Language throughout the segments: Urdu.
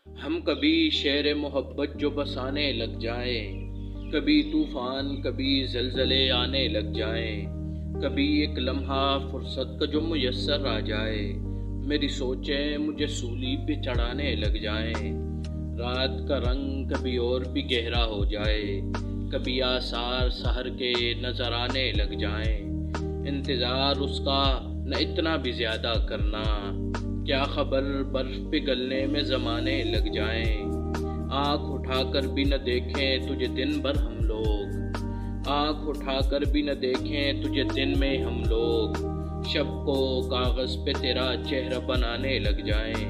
ہم کبھی شعر محبت جو بسانے لگ جائیں، کبھی طوفان کبھی زلزلے آنے لگ جائیں، کبھی ایک لمحہ فرصت کا جو میسر آ جائے، میری سوچیں مجھے سولی پہ چڑھانے لگ جائیں۔ رات کا رنگ کبھی اور بھی گہرا ہو جائے، کبھی آثار سحر کے نظر آنے لگ جائیں، انتظار اس کا نہ اتنا بھی زیادہ کرنا، کیا خبر برف پگھلنے میں زمانے لگ جائیں۔ آنکھ اٹھا کر بھی نہ دیکھیں تجھے دن بھر ہم لوگ، آنکھ اٹھا کر بھی نہ دیکھیں تجھے دن میں ہم لوگ، شب کو کاغذ پہ تیرا چہرہ بنانے لگ جائیں۔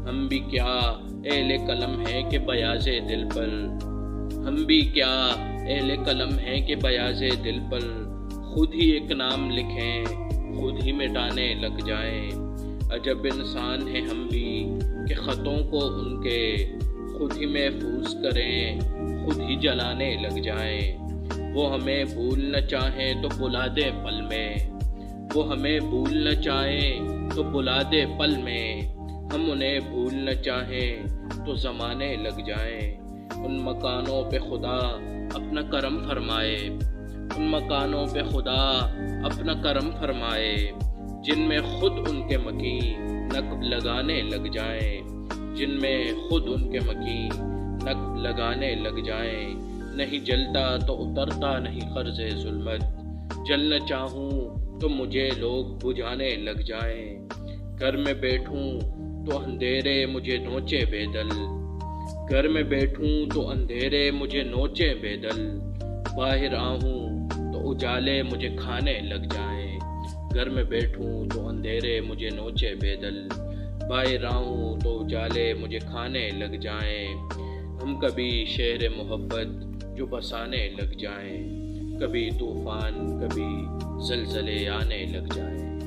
ہم بھی کیا اہل قلم ہیں کہ بیاض دل پر، ہم بھی کیا اہل قلم ہیں کہ بیاض دل پر خود ہی ایک نام لکھیں، خود ہی مٹانے لگ جائیں۔ عجب انسان ہیں ہم بھی کہ خطوں کو ان کے خود ہی محفوظ کریں، خود ہی جلانے لگ جائیں۔ وہ ہمیں بھولنا چاہیں تو بلا دے پل میں، وہ ہمیں بھولنا چاہیں تو بلا دے پل میں، ہم انہیں بھولنا چاہیں تو زمانے لگ جائیں۔ ان مکانوں پہ خدا اپنا کرم فرمائے، ان مکانوں پہ خدا اپنا کرم فرمائے، جن میں خود ان کے مکین نقب لگانے لگ جائیں، جن میں خود ان کے مکین نقب لگانے لگ جائیں۔ نہیں جلتا تو اترتا نہیں قرض ظلمت، جلنا چاہوں تو مجھے لوگ بجھانے لگ جائیں۔ گھر میں بیٹھوں تو اندھیرے مجھے نوچے بے دل، گھر میں بیٹھوں تو اندھیرے مجھے نوچے بے دل، باہر آؤں تو اجالے مجھے کھانے لگ جائیں۔ گھر میں بیٹھوں تو اندھیرے مجھے نوچے بے دل، باہر آؤں تو اجالے مجھے کھانے لگ جائیں۔ ہم کبھی شعر محبت جو بسانے لگ جائیں، کبھی طوفان کبھی زلزلے آنے لگ جائیں۔